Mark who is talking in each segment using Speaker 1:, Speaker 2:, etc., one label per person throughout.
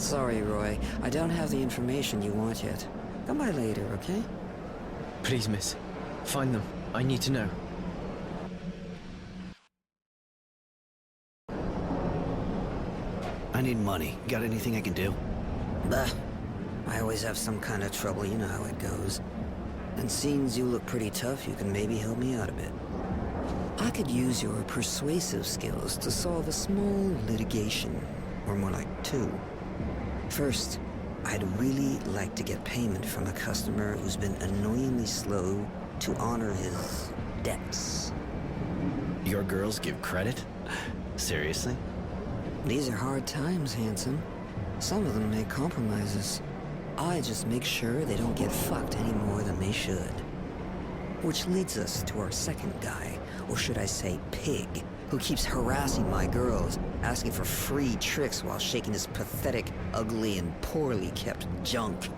Speaker 1: Sorry, Roy. I don't have the information you want yet. Come by later, okay?
Speaker 2: Please, miss. Find them. I need to know.
Speaker 3: I need money. Got anything I can do?
Speaker 1: Bah. I always have some kind of trouble, you know how it goes. And seeing you look pretty tough, you can maybe help me out a bit. I could use your persuasive skills to solve a small litigation, or more like two. First, I'd really like to get payment from a customer who's been annoyingly slow to honor his debts.
Speaker 3: Your girls give credit? Seriously?
Speaker 1: These are hard times, handsome. Some of them make compromises. I just make sure they don't get fucked any more than they should. Which leads us to our second guy, or should I say pig, who keeps harassing my girls, asking for free tricks while shaking his pathetic, ugly, and poorly kept junk.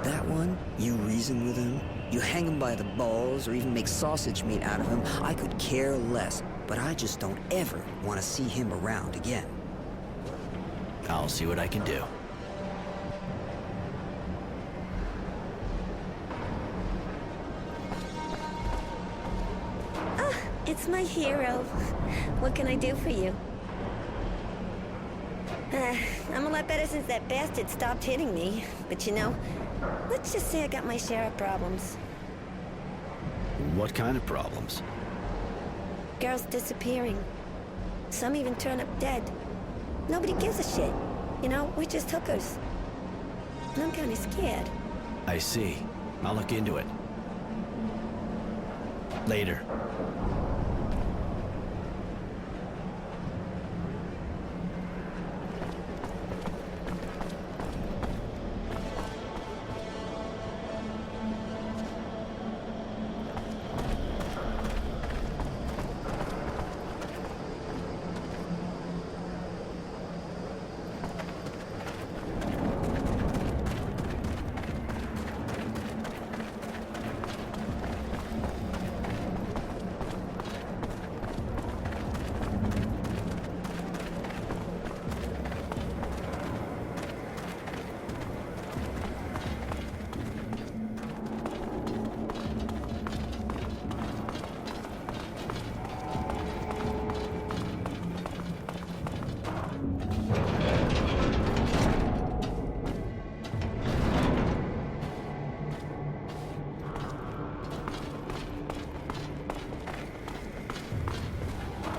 Speaker 1: That one, you reason with him, you hang him by the balls, or even make sausage meat out of him, I could care less, but I just don't ever want to see him around again.
Speaker 3: I'll see what I can do.
Speaker 4: It's my hero. What can I do for you? I'm a lot better since that bastard stopped hitting me. But you know, let's just say I got my share of problems.
Speaker 3: What kind of problems?
Speaker 4: Girls disappearing. Some even turn up dead. Nobody gives a shit. You know, we're just hookers. And I'm kind of scared.
Speaker 3: I see. I'll look into it. Later.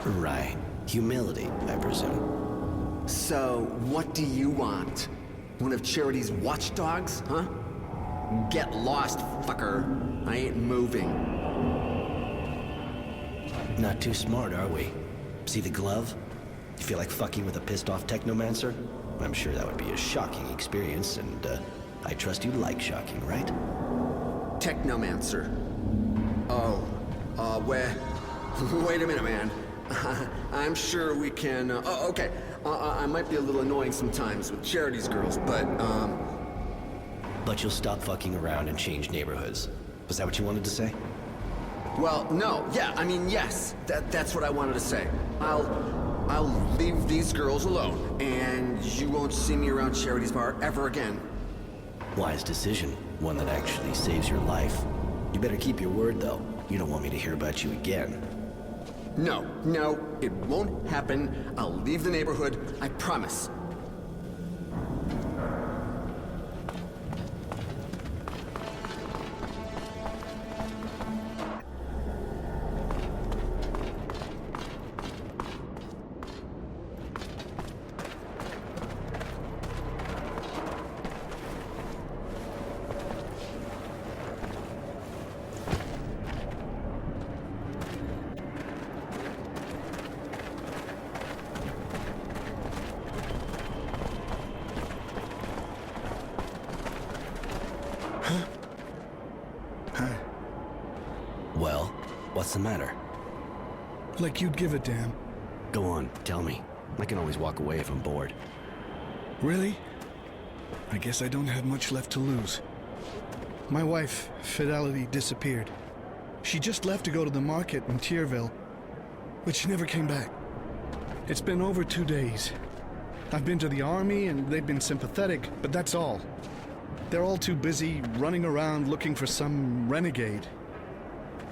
Speaker 3: Right. Humility, I presume.
Speaker 5: So, what do you want? One of Charity's watchdogs, huh? Get lost, fucker. I ain't moving.
Speaker 3: Not too smart, are we? See the glove? You feel like fucking with a pissed-off technomancer? I'm sure that would be a shocking experience, and I trust you like shocking, right?
Speaker 5: Technomancer. Oh, wait a minute, man. I'm sure we can, oh, okay. I might be a little annoying sometimes with Charity's girls, but,
Speaker 3: But you'll stop fucking around and change neighborhoods. Was that what you wanted to say?
Speaker 5: well, no, yeah, I mean, yes. That's what I wanted to say. I'll leave these girls alone, and you won't see me around Charity's bar ever again.
Speaker 3: Wise decision. One that actually saves your life. You better keep your word, though. You don't want me to hear about you again.
Speaker 5: No, it won't happen. I'll leave the neighborhood, I promise.
Speaker 3: Well, what's the matter?
Speaker 6: Like you'd give a damn.
Speaker 3: Go on, tell me. I can always walk away if I'm bored.
Speaker 6: Really? I guess I don't have much left to lose. My wife, Fidelity, disappeared. She just left to go to the market in Tierville, but she never came back. It's been over 2 days. I've been to the army and they've been sympathetic, but that's all. They're all too busy running around looking for some renegade.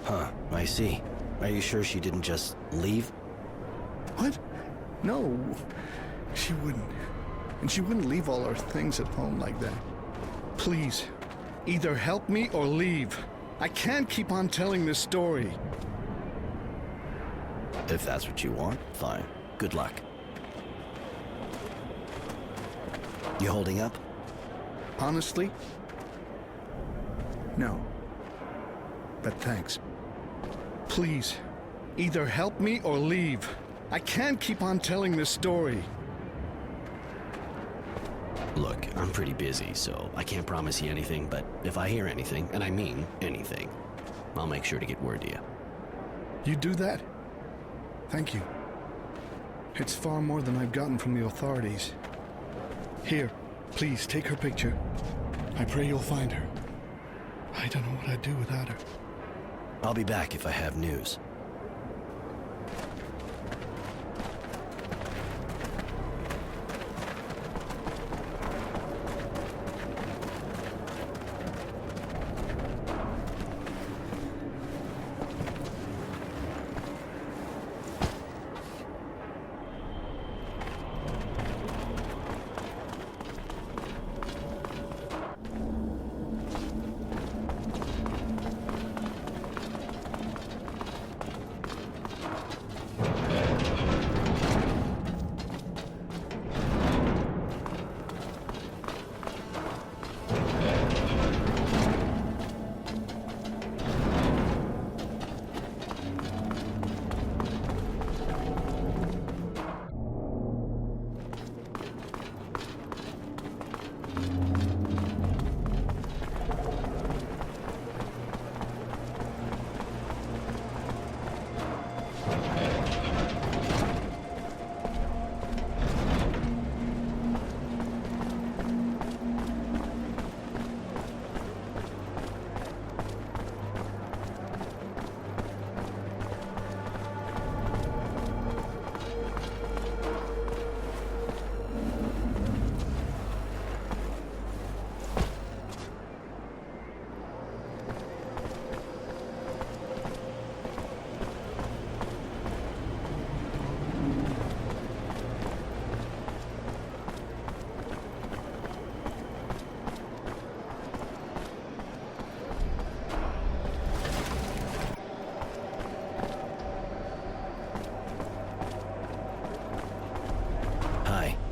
Speaker 3: Huh, I see. Are you sure she didn't just leave?
Speaker 6: What? No, she wouldn't. And she wouldn't leave all her things at home like that. Please, either help me or leave. I can't keep on telling this story.
Speaker 3: If that's what you want, fine. Good luck. You holding up?
Speaker 6: Honestly? No. But thanks. Please, either help me or leave. I can't keep on telling this story.
Speaker 3: Look, I'm pretty busy, so I can't promise you anything, but if I hear anything, and I mean anything, I'll make sure to get word to you.
Speaker 6: You do that? Thank you. It's far more than I've gotten from the authorities. Here, please take her picture. I pray you'll find her. I don't know what I'd do without her.
Speaker 3: I'll be back if I have news.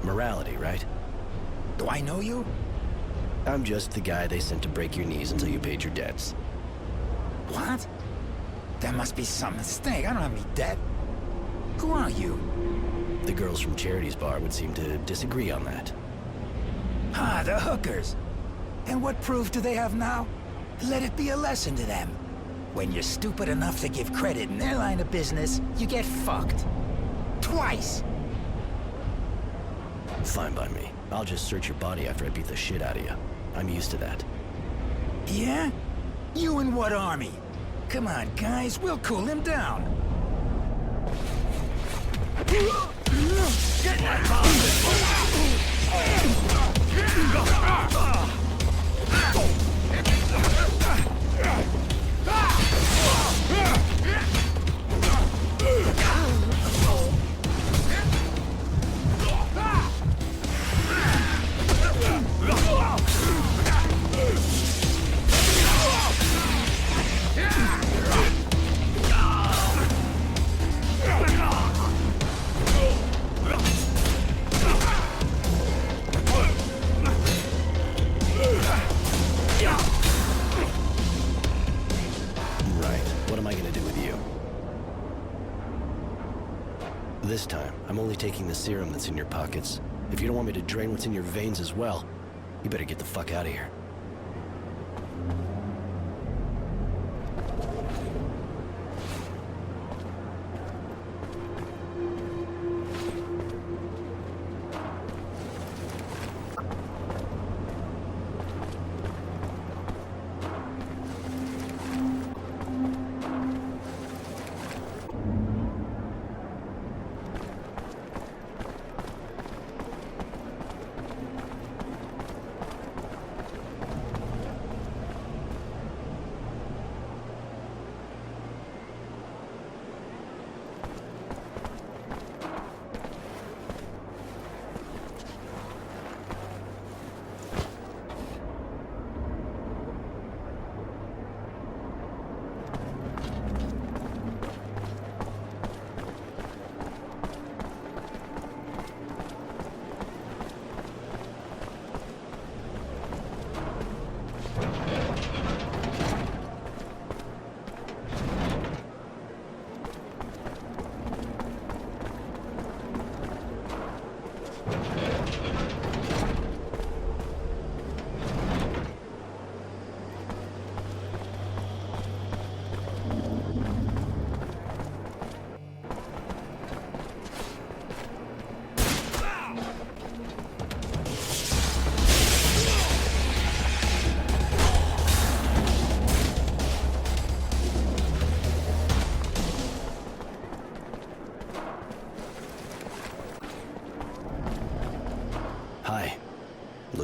Speaker 3: Morality, right?
Speaker 7: Do I know you?
Speaker 3: I'm just the guy they sent to break your knees until you paid your debts.
Speaker 7: What? There must be some mistake. I don't have any debt. Who are you?
Speaker 3: The girls from Charity's bar would seem to disagree on that.
Speaker 7: Ah, the hookers. And what proof do they have now? Let it be a lesson to them. When you're stupid enough to give credit in their line of business, you get fucked. Twice.
Speaker 3: Fine by me. I'll just search your body after I beat the shit out of you. I'm used to that.
Speaker 7: Yeah? You in what army? Come on, guys, we'll cool him down. Get
Speaker 3: This time, I'm only taking the serum that's in your pockets. If you don't want me to drain what's in your veins as well, you better get the fuck out of here.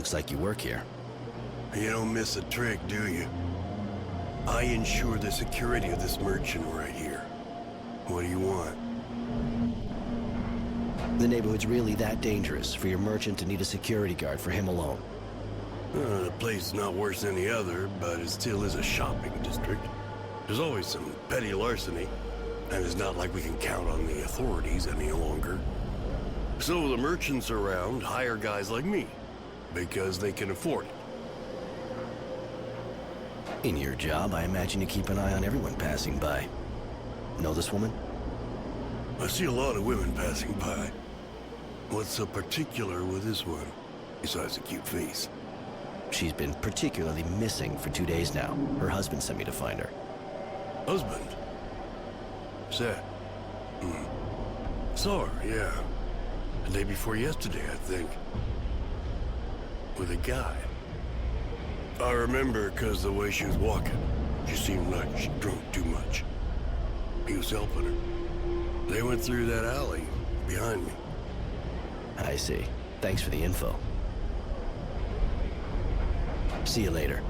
Speaker 3: Looks like you work here.
Speaker 8: You don't miss a trick, do you? I ensure the security of this merchant right here. What do you want?
Speaker 3: The neighborhood's really that dangerous for your merchant to need a security guard for him alone?
Speaker 8: The place is not worse than the other, but it still is a shopping district. There's always some petty larceny, and it's not like we can count on the authorities any longer. So the merchants around hire guys like me, because they can afford it.
Speaker 3: In your job, I imagine you keep an eye on everyone passing by. Know this woman?
Speaker 8: I see a lot of women passing by. What's so particular with this one, besides a cute face?
Speaker 3: She's been particularly missing for 2 days now. Her husband sent me to find her.
Speaker 8: Husband? Sad. Saw her, yeah. The day before yesterday, I think. With a guy. I remember because the way she was walking. She seemed like she drunk too much. He was helping her. They went through that alley behind me.
Speaker 3: I see. Thanks for the info. See you later.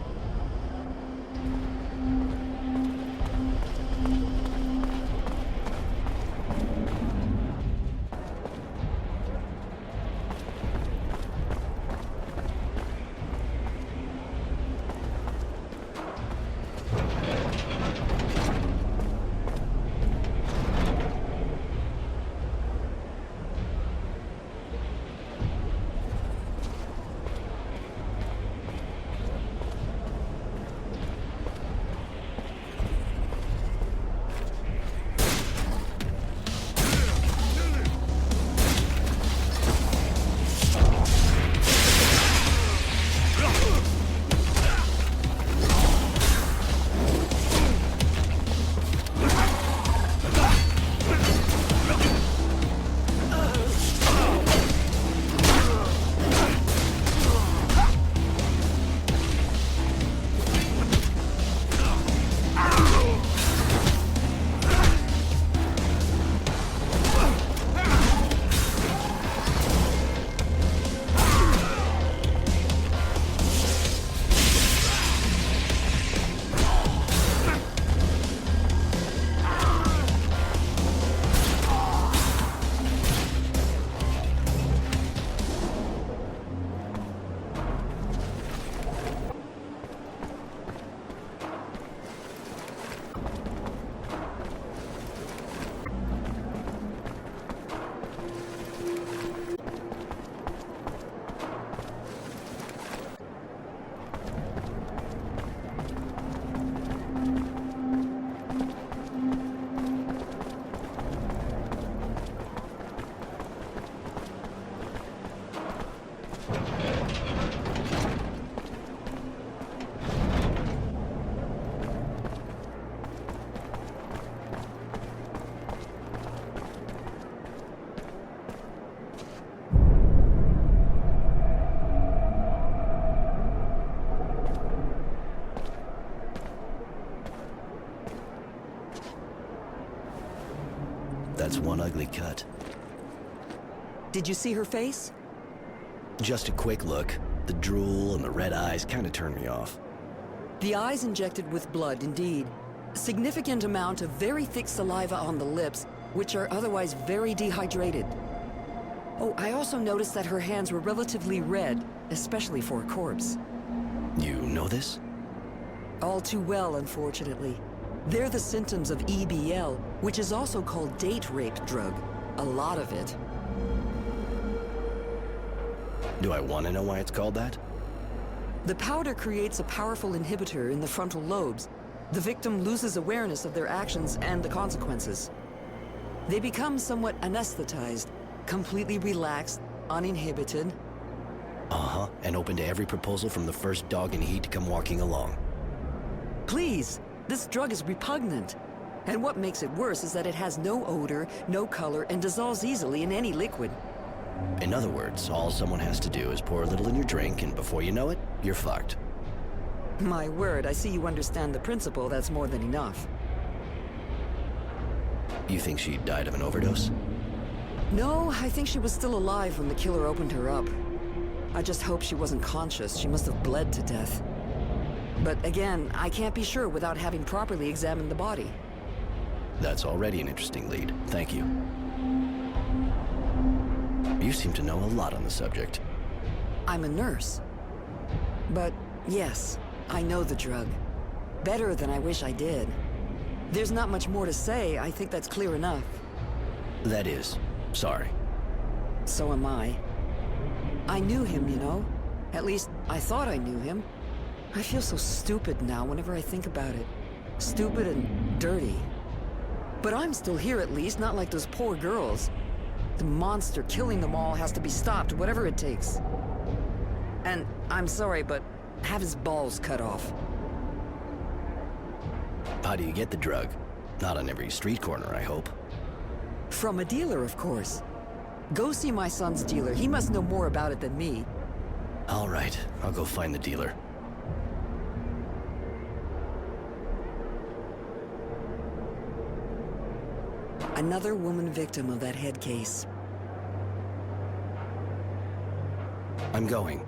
Speaker 3: That's one ugly cut.
Speaker 1: Did you see her face?
Speaker 3: Just a quick look. The drool and the red eyes kind of turned me off.
Speaker 1: The eyes injected with blood, indeed. Significant amount of very thick saliva on the lips, which are otherwise very dehydrated. Oh, I also noticed that her hands were relatively red, especially for a corpse.
Speaker 3: You know this?
Speaker 1: All too well, unfortunately. They're the symptoms of EBL, which is also called date rape drug. A lot of it.
Speaker 3: Do I want to know why it's called that?
Speaker 1: The powder creates a powerful inhibitor in the frontal lobes. The victim loses awareness of their actions and the consequences. They become somewhat anesthetized, completely relaxed, uninhibited.
Speaker 3: Uh-huh, and open to every proposal from the first dog in heat to come walking along.
Speaker 1: Please, this drug is repugnant. And what makes it worse is that it has no odor, no color, and dissolves easily in any liquid.
Speaker 3: In other words, all someone has to do is pour a little in your drink, and before you know it, you're fucked.
Speaker 1: My word, I see you understand the principle. That's more than enough.
Speaker 3: You think she died of an overdose?
Speaker 1: No, I think she was still alive when the killer opened her up. I just hope she wasn't conscious. She must have bled to death. But again, I can't be sure without having properly examined the body.
Speaker 3: That's already an interesting lead. Thank you. You seem to know a lot on the subject.
Speaker 1: I'm a nurse. But yes, I know the drug. Better than I wish I did. There's not much more to say. I think that's clear enough.
Speaker 3: That is. Sorry.
Speaker 1: So am I. I knew him, you know? At least, I thought I knew him. I feel so stupid now whenever I think about it. Stupid and dirty. But I'm still here at least, not like those poor girls. The monster killing them all has to be stopped, whatever it takes. And I'm sorry, but have his balls cut off.
Speaker 3: How do you get the drug? Not on every street corner, I hope.
Speaker 1: From a dealer, of course. Go see my son's dealer. He must know more about it than me.
Speaker 3: All right, I'll go find the dealer.
Speaker 1: Another woman victim of that head case.
Speaker 3: I'm going.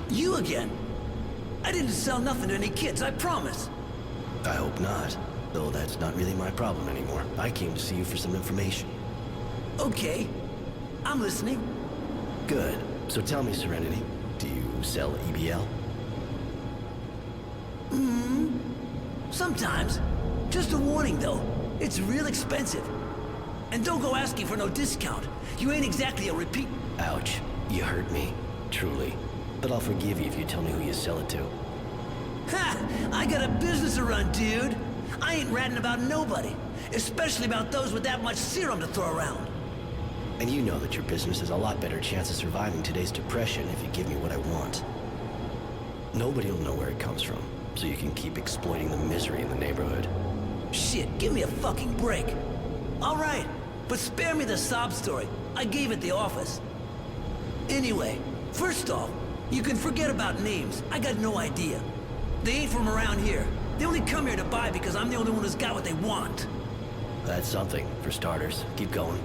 Speaker 9: You again? I didn't sell nothing to any kids, I promise.
Speaker 3: I hope not. Though that's not really my problem anymore. I came to see you for some information.
Speaker 9: Okay. I'm listening.
Speaker 3: Good. So tell me, Serenity, do you sell EBL?
Speaker 9: Sometimes. Just a warning, though. It's real expensive. And don't go asking for no discount. You ain't exactly a repeat...
Speaker 3: Ouch. You hurt me. Truly. But I'll forgive you if you tell me who you sell it to.
Speaker 9: Ha! I got a business to run, dude. I ain't ratting about nobody. Especially about those with that much serum to throw around.
Speaker 3: And you know that your business has a lot better chance of surviving today's depression if you give me what I want. Nobody will know where it comes from, so you can keep exploiting the misery in the neighborhood.
Speaker 9: Shit, give me a fucking break. All right, but spare me the sob story. I gave at the office. Anyway, first off, you can forget about names. I got no idea. They ain't from around here. They only come here to buy because I'm the only one who's got what they want.
Speaker 3: That's something, for starters. Keep going.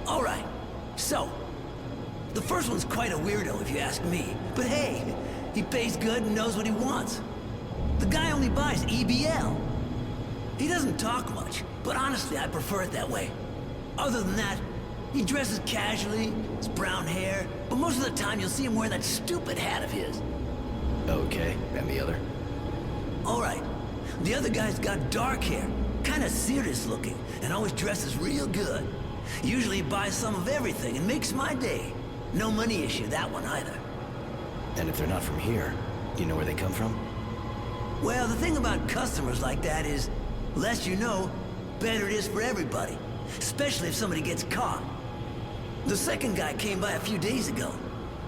Speaker 9: All right, so, the first one's quite a weirdo if you ask me. But hey, he pays good and knows what he wants. The guy only buys EBL. He doesn't talk much, but honestly, I prefer it that way. Other than that, he dresses casually, his brown hair, but most of the time you'll see him wearing that stupid hat of his.
Speaker 3: Okay, and the other?
Speaker 9: All right, the other guy's got dark hair, kinda serious looking, and always dresses real good. Usually he buys some of everything and makes my day. No money issue, that one either.
Speaker 3: And if they're not from here, you know where they come from?
Speaker 9: Well, the thing about customers like that is, less you know, better it is for everybody. Especially if somebody gets caught. The second guy came by a few days ago.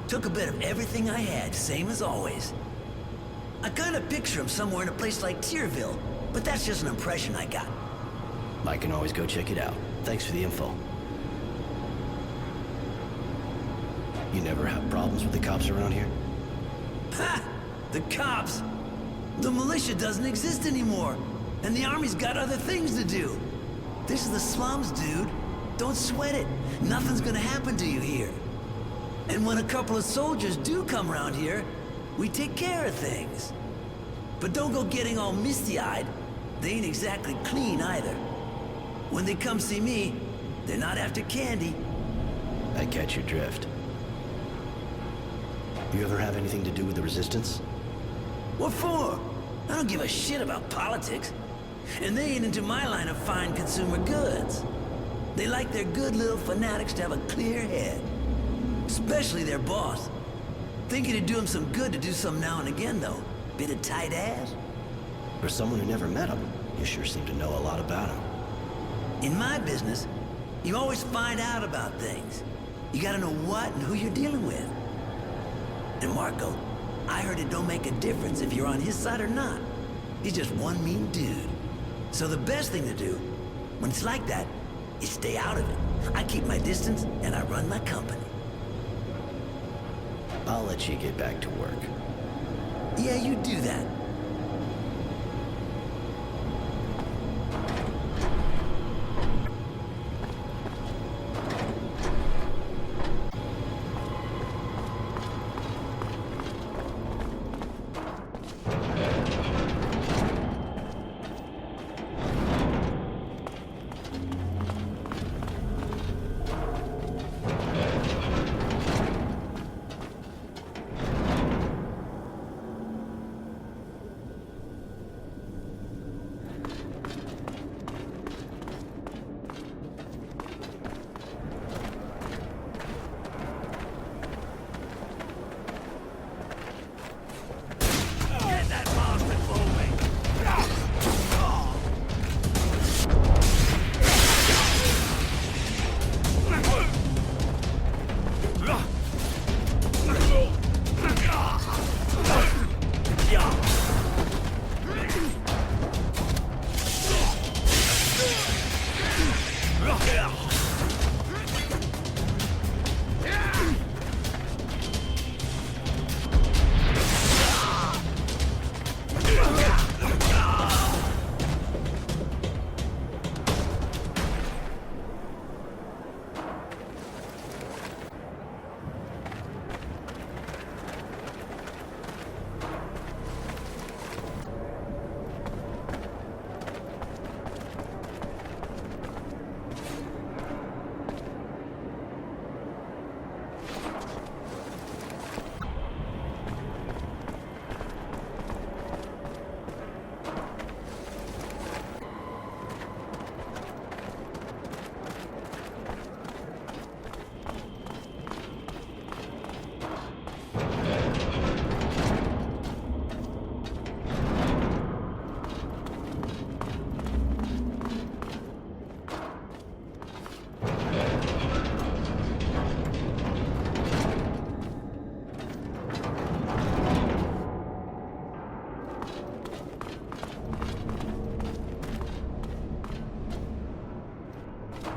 Speaker 9: Took a bit of everything I had, same as always. I kinda picture him somewhere in a place like Tierville, but that's just an impression I got.
Speaker 3: I can always go check it out. Thanks for the info. You never have problems with the cops around here?
Speaker 9: Ha! The cops! The militia doesn't exist anymore, and the army's got other things to do. This is the slums, dude. Don't sweat it. Nothing's gonna happen to you here. And when a couple of soldiers do come around here, we take care of things. But don't go getting all misty-eyed. They ain't exactly clean either. When they come see me, they're not after candy.
Speaker 3: I catch your drift. You ever have anything to do with the Resistance?
Speaker 9: What for? I don't give a shit about politics. And they ain't into my line of fine consumer goods. They like their good little fanatics to have a clear head. Especially their boss. Think it'd do him some good to do some now and again, though. Bit of tight ass.
Speaker 3: For someone who never met him, you sure seem to know a lot about him.
Speaker 9: In my business, you always find out about things. You gotta know what and who you're dealing with. And Marco, I heard it don't make a difference if you're on his side or not. He's just one mean dude. So the best thing to do, when it's like that, is stay out of it. I keep my distance and I run my company.
Speaker 3: I'll let you get back to work.
Speaker 9: Yeah, you do that.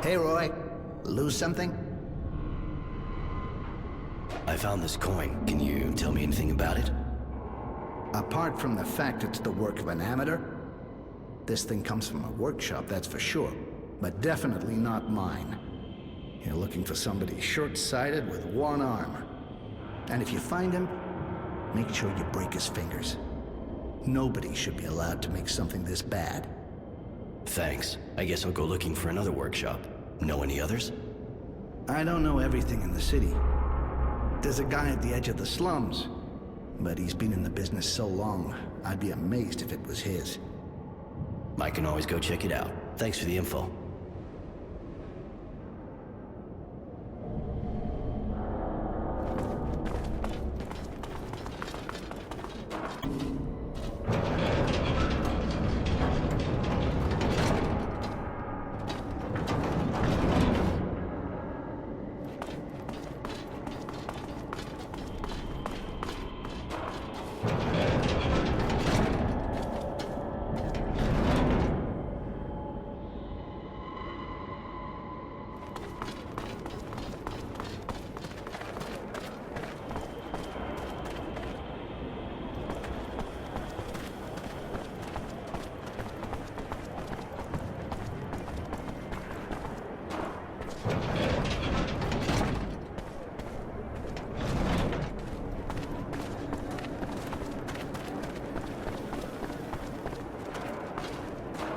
Speaker 10: Hey, Roy. Lose something?
Speaker 3: I found this coin. Can you tell me anything about it?
Speaker 10: Apart from the fact it's the work of an amateur, this thing comes from a workshop, that's for sure. But definitely not mine. You're looking for somebody short-sighted with one arm. And if you find him, make sure you break his fingers. Nobody should be allowed to make something this bad.
Speaker 3: Thanks. I guess I'll go looking for another workshop. Know any others?
Speaker 10: I don't know everything in the city. There's a guy at the edge of the slums, but he's been in the business so long, I'd be amazed if it was his.
Speaker 3: I can always go check it out. Thanks for the info.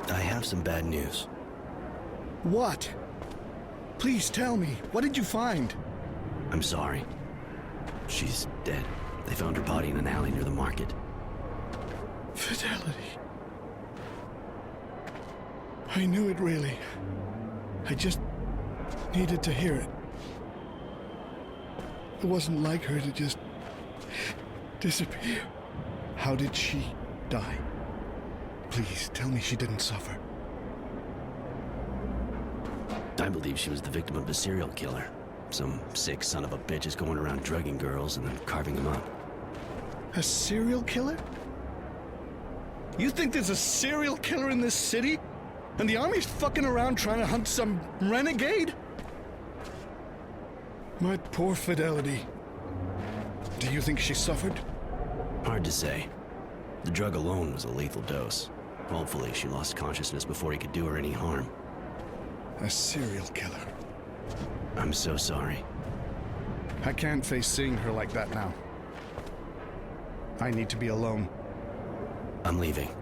Speaker 3: I have some bad news.
Speaker 6: What? Please tell me. What did you find?
Speaker 3: I'm sorry. She's dead. They found her body in an alley near the market.
Speaker 6: Fidelity. I knew it really. I just needed to hear it. It wasn't like her to just disappear. How did she die? Please, tell me she didn't suffer.
Speaker 3: I believe she was the victim of a serial killer. Some sick son of a bitch is going around drugging girls and then carving them up.
Speaker 6: A serial killer? You think there's a serial killer in this city? And the army's fucking around trying to hunt some renegade? My poor Fidelity. Do you think she suffered?
Speaker 3: Hard to say. The drug alone was a lethal dose. Hopefully she lost consciousness before he could do her any harm.
Speaker 6: A serial killer.
Speaker 3: I'm so sorry.
Speaker 6: I can't face seeing her like that now. I need to be alone.
Speaker 3: I'm leaving.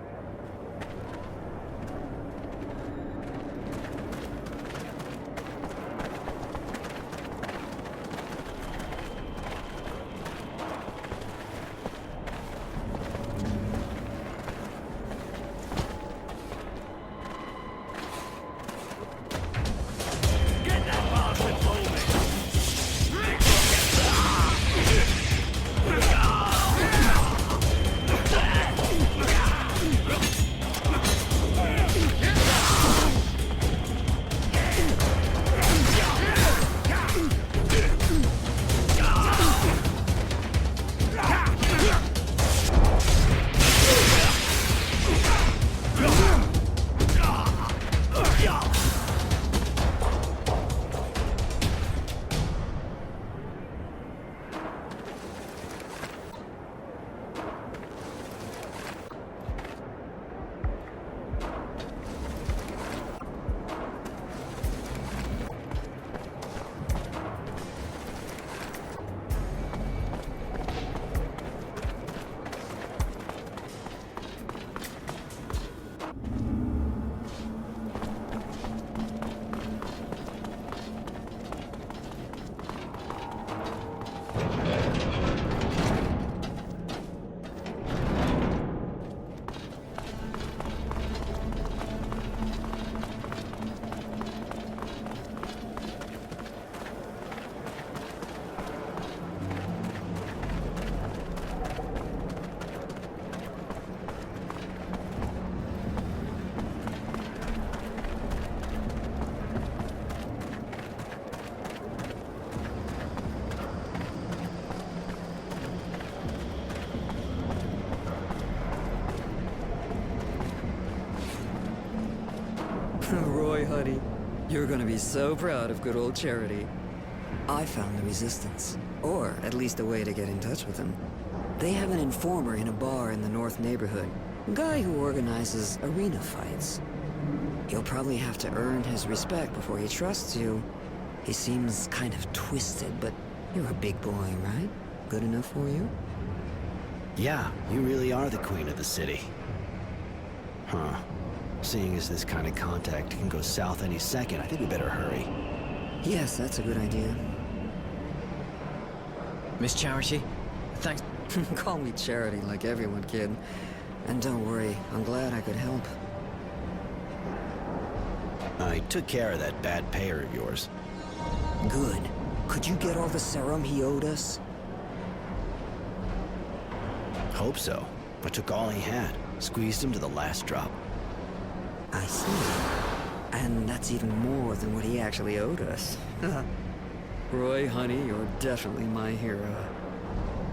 Speaker 1: Roy, honey, You're gonna be so proud of good old Charity. I found the Resistance, or at least a way to get in touch with them. They have an informer in a bar in the North neighborhood, a guy who organizes arena fights. You'll probably have to earn his respect before he trusts you. He seems kind of twisted, but you're a big boy, right? Good enough for you?
Speaker 3: Yeah, you really are the queen of the city. Huh. Seeing as this kind of contact can go south any second, I think we better hurry.
Speaker 1: Yes, that's a good idea.
Speaker 2: Miss Charity, thanks.
Speaker 1: Call me Charity like everyone, kid. And don't worry, I'm glad I could help.
Speaker 3: I took care of that bad payer of yours.
Speaker 1: Good. Could you get all the serum he owed us?
Speaker 3: Hope so. I took all he had, squeezed him to the last drop.
Speaker 1: I see. And that's even more than what he actually owed us. Roy, honey, you're definitely my hero.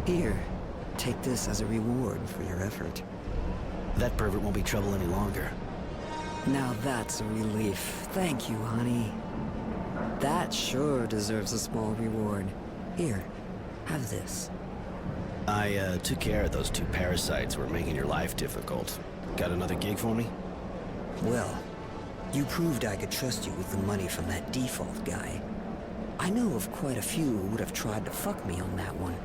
Speaker 1: Here, take this as a reward for your effort.
Speaker 3: That pervert won't be trouble any longer.
Speaker 1: Now that's a relief. Thank you, honey. That sure deserves a small reward. Here, have this.
Speaker 3: I took care of those two parasites who were making your life difficult. Got another gig for me?
Speaker 1: Well, you proved I could trust you with the money from that default guy. I know of quite a few who would have tried to fuck me on that one.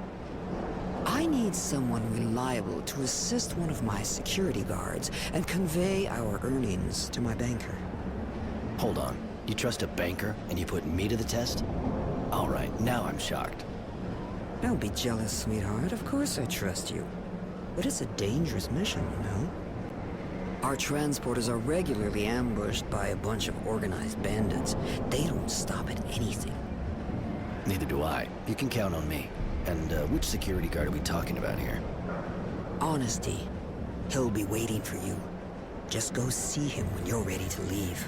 Speaker 1: I need someone reliable to assist one of my security guards and convey our earnings to my banker.
Speaker 3: Hold on. You trust a banker and you put me to the test? All right, now I'm shocked.
Speaker 1: Don't be jealous, sweetheart. Of course I trust you. But it's a dangerous mission, you know? Our transporters are regularly ambushed by a bunch of organized bandits. They don't stop at anything.
Speaker 3: Neither do I. You can count on me. And which security guard are we talking about here?
Speaker 1: Honesty. He'll be waiting for you. Just go see him when you're ready to leave.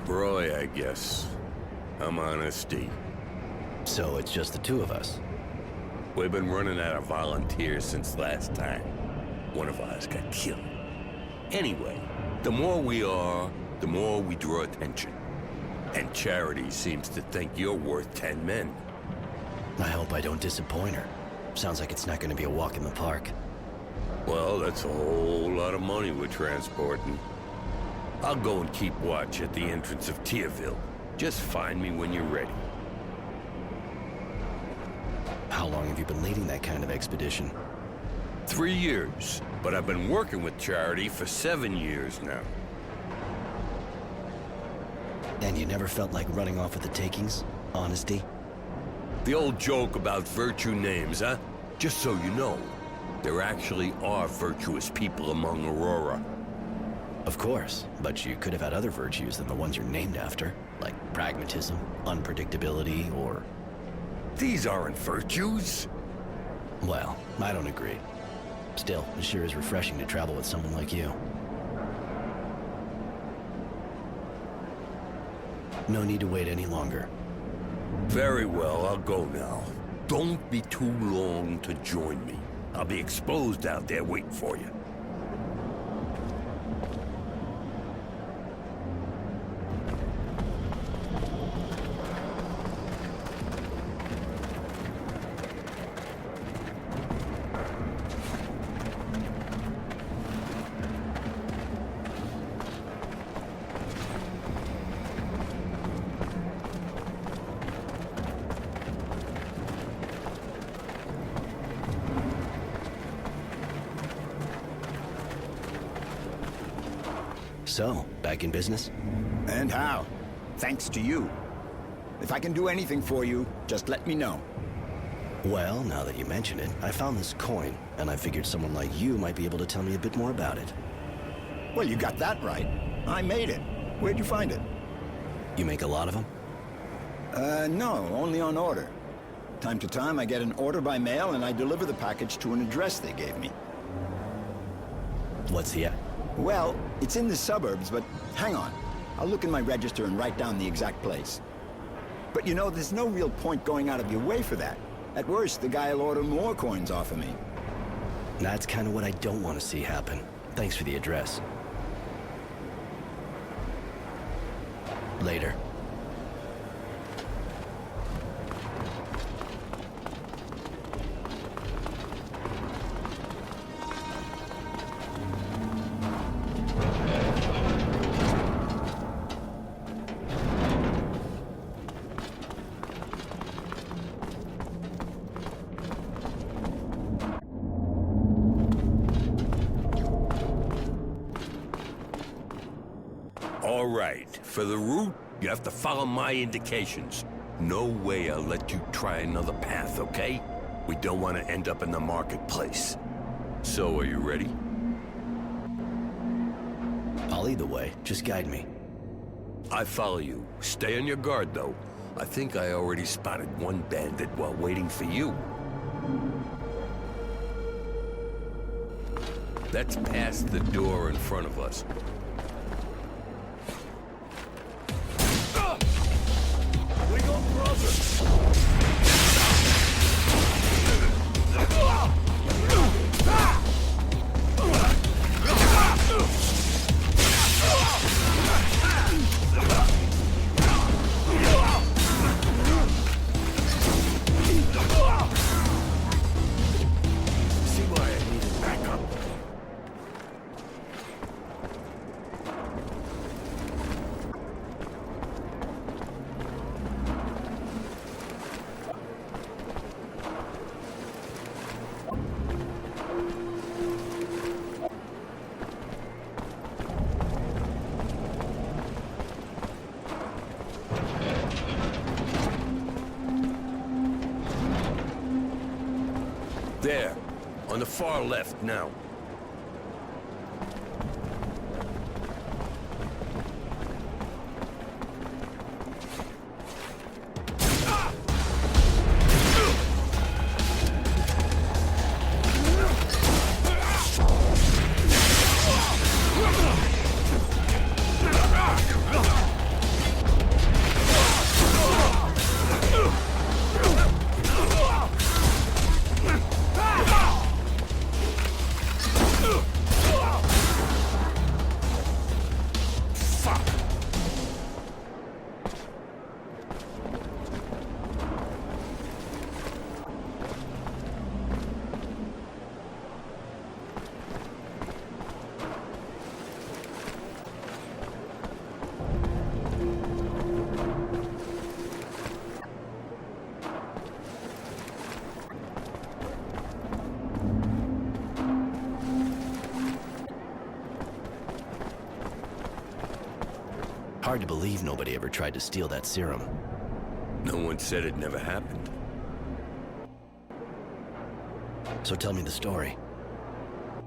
Speaker 8: Roy, I guess. I'm Honesty.
Speaker 3: So it's just the two of us.
Speaker 8: We've been running out of volunteers since last time. One of us got killed. Anyway, the more we are, the more we draw attention. And Charity seems to think you're worth 10 men.
Speaker 3: I hope I don't disappoint her. Sounds like it's not going to be a walk in the park.
Speaker 8: Well, that's a whole lot of money we're transporting. I'll go and keep watch at the entrance of Tierville. Just find me when you're ready.
Speaker 3: How long have you been leading that kind of expedition?
Speaker 8: 3 years, but I've been working with Charity for 7 years now.
Speaker 3: And you never felt like running off with the takings? Honesty?
Speaker 8: The old joke about virtue names, huh? Just so you know, there actually are virtuous people among Aurora.
Speaker 3: Of course, but you could have had other virtues than the ones you're named after, like pragmatism, unpredictability, or...
Speaker 8: These aren't virtues.
Speaker 3: Well, I don't agree. Still, it sure is refreshing to travel with someone like you. No need to wait any longer.
Speaker 8: Very well, I'll go now. Don't be too long to join me. I'll be exposed out there waiting for you.
Speaker 3: So, back in business?
Speaker 11: And how? Thanks to you. If I can do anything for you, just let me know.
Speaker 3: Well, now that you mention it, I found this coin, and I figured someone like you might be able to tell me a bit more about it.
Speaker 11: Well, you got that right. I made it. Where'd you find it?
Speaker 3: You make a lot of them?
Speaker 11: No, only on order. Time to time, I get an order by mail, and I deliver the package to an address they gave me.
Speaker 3: What's the...
Speaker 11: Well, it's in the suburbs, but hang on. I'll look in my register and write down the exact place. But you know, there's no real point going out of your way for that. At worst, the guy'll order more coins off of me.
Speaker 3: That's kind of what I don't want to see happen. Thanks for the address. Later.
Speaker 8: All right, for the route, you have to follow my indications. No way I'll let you try another path, okay? We don't want to end up in the marketplace. So, are you ready?
Speaker 3: I'll lead the way. Just guide me.
Speaker 8: I follow you. Stay on your guard, though. I think I already spotted one bandit while waiting for you. That's past the door in front of us. We got brothers! See why I needed backup. There, on the far left now.
Speaker 3: Hard to believe nobody ever tried to steal that serum.
Speaker 8: No one said it never happened.
Speaker 3: So tell me the story.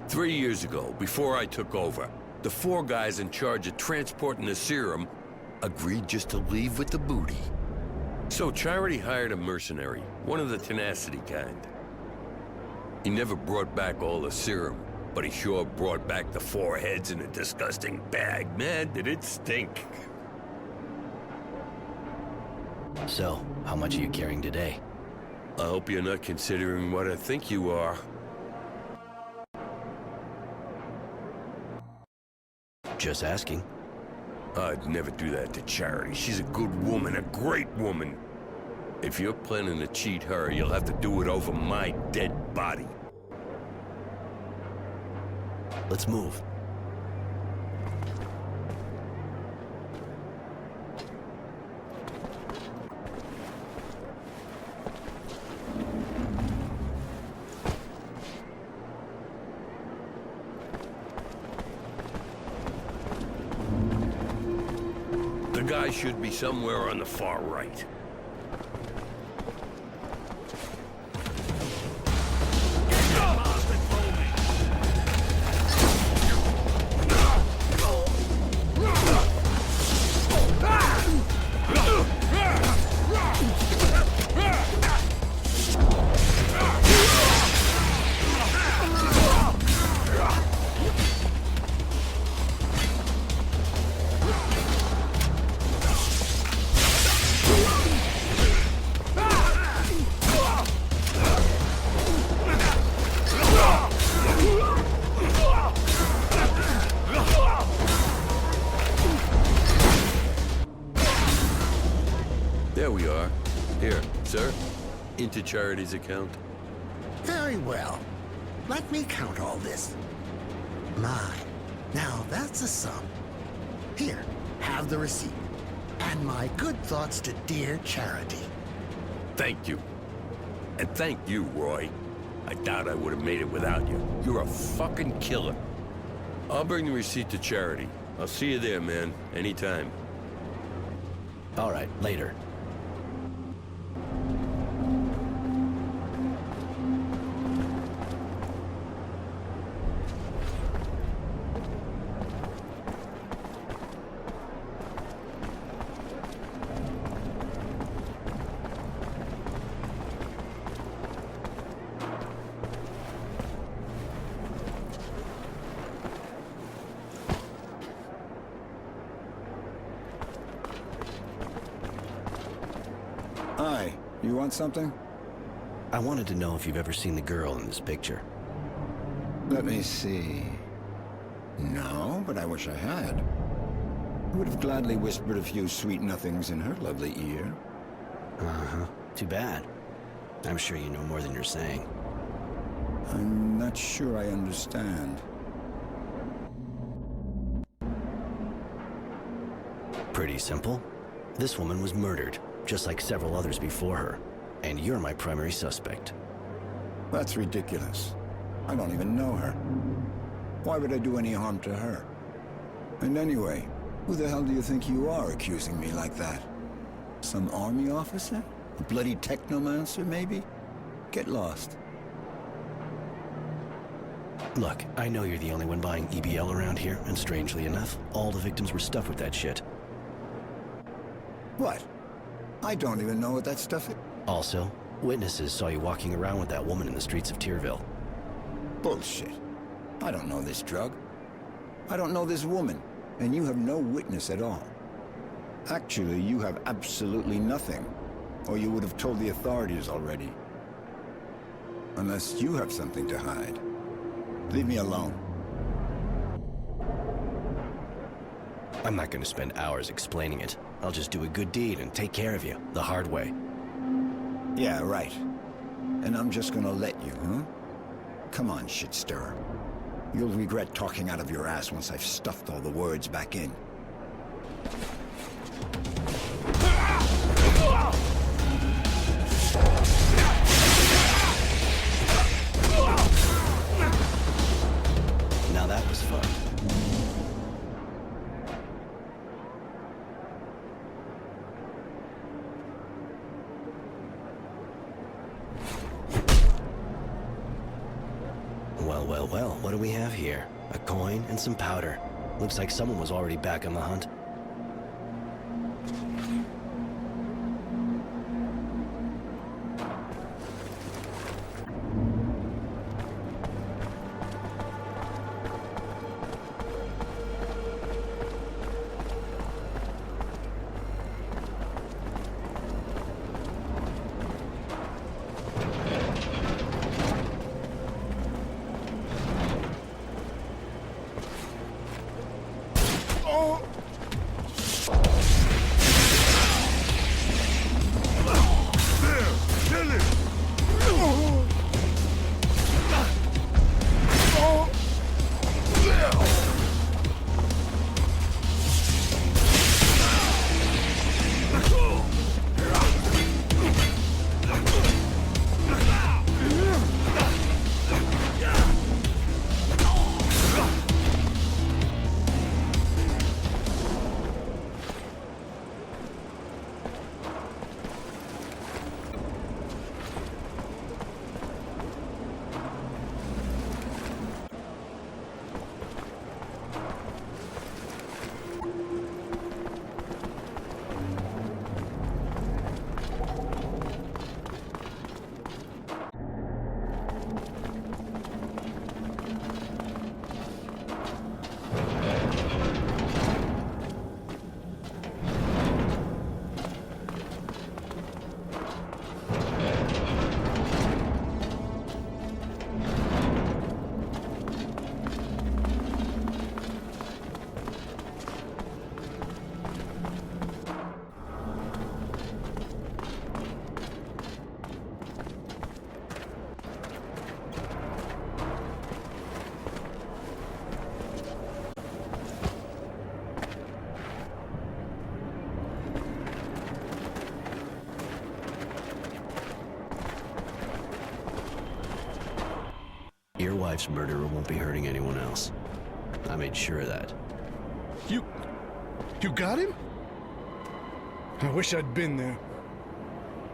Speaker 8: 3 years ago, before I took over, the 4 guys in charge of transporting the serum agreed just to leave with the booty. So Charity hired a mercenary, one of the tenacity kind. He never brought back all the serum, but he sure brought back the 4 heads in a disgusting bag. Man, did it stink.
Speaker 3: So, how much are you carrying today?
Speaker 8: I hope you're not considering what I think you are.
Speaker 3: Just asking.
Speaker 8: I'd never do that to Charity. She's a good woman, a great woman. If you're planning to cheat her, you'll have to do it over my dead body.
Speaker 3: Let's move.
Speaker 8: The guy should be somewhere on the far right. There we are. Here, sir. Into Charity's account.
Speaker 12: Very well. Let me count all this. My, now that's a sum. Here, have the receipt. And my good thoughts to dear Charity.
Speaker 8: Thank you. And thank you, Roy. I doubt I would have made it without you. You're a fucking killer. I'll bring the receipt to Charity. I'll see you there, man. Anytime.
Speaker 3: All right, later.
Speaker 11: Hi, you want something?
Speaker 3: I wanted to know if you've ever seen the girl in this picture.
Speaker 11: Let me see. No, but I wish I had. I would have gladly whispered a few sweet nothings in her lovely ear.
Speaker 3: Uh-huh. Too bad. I'm sure you know more than you're saying.
Speaker 11: I'm not sure I understand.
Speaker 3: Pretty simple. This woman was murdered, just like several others before her. And you're my primary suspect.
Speaker 11: That's ridiculous. I don't even know her. Why would I do any harm to her? And anyway, who the hell do you think you are accusing me like that? Some army officer? A bloody technomancer, maybe? Get lost.
Speaker 3: Look, I know you're the only one buying EBL around here, and strangely enough, all the victims were stuffed with that shit.
Speaker 11: What? I don't even know what that stuff is.
Speaker 3: Also, witnesses saw you walking around with that woman in the streets of Tyrville.
Speaker 11: Bullshit. I don't know this drug. I don't know this woman, and you have no witness at all. Actually, you have absolutely nothing, or you would have told the authorities already. Unless you have something to hide. Leave me alone.
Speaker 3: I'm not gonna spend hours explaining it. I'll just do a good deed and take care of you, the hard way.
Speaker 11: Yeah, right. And I'm just gonna let you, huh? Come on, shit stirrer. You'll regret talking out of your ass once I've stuffed all the words back in.
Speaker 3: Now that was fun. Well, what do we have here? A coin and some powder. Looks like someone was already back on the hunt. Your wife's murderer won't be hurting anyone else. I made sure of that.
Speaker 6: You got him? I wish I'd been there.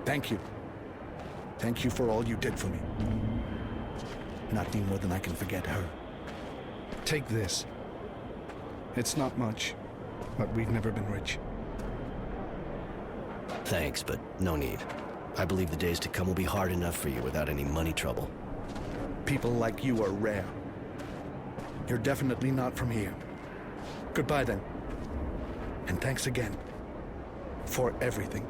Speaker 6: Thank you. Thank you for all you did for me. Not any more than I can forget her. Take this. It's not much, but we've never been rich.
Speaker 3: Thanks, but no need. I believe the days to come will be hard enough for you without any money trouble.
Speaker 6: People like you are rare. You're definitely not from here. Goodbye then. And thanks again for everything.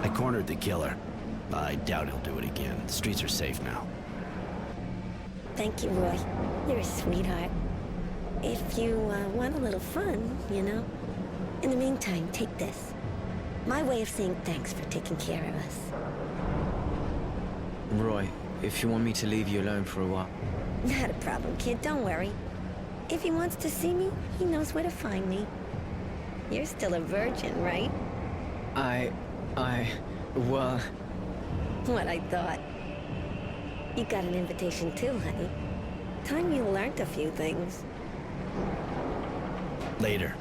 Speaker 3: I cornered the killer. I doubt he'll do it again. The streets are safe now.
Speaker 4: Thank you, Roy. You're a sweetheart. If you want a little fun, you know. In the meantime, take this. My way of saying thanks for taking care of us.
Speaker 2: Roy, if you want me to leave you alone for a while.
Speaker 4: Not a problem, kid. Don't worry. If he wants to see me, he knows where to find me. You're still a virgin, right?
Speaker 2: Well...
Speaker 4: What I thought. You got an invitation too, honey. Time you learned a few things.
Speaker 3: Later.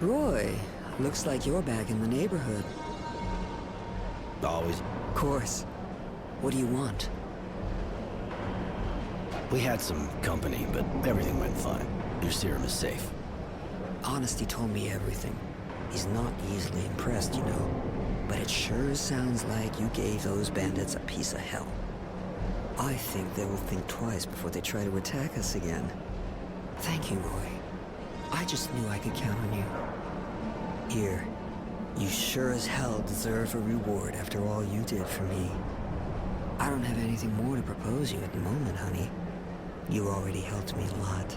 Speaker 1: Roy, looks like you're back in the neighborhood.
Speaker 3: Always.
Speaker 1: Of course. What do you want?
Speaker 3: We had some company, but everything went fine. Your serum is safe.
Speaker 1: Honesty told me everything. He's not easily impressed, you know. But it sure sounds like you gave those bandits a piece of hell. I think they will think twice before they try to attack us again. Thank you, Roy. I just knew I could count on you. Here, you sure as hell deserve a reward after all you did for me. I don't have anything more to propose you at the moment, honey. You already helped me a lot.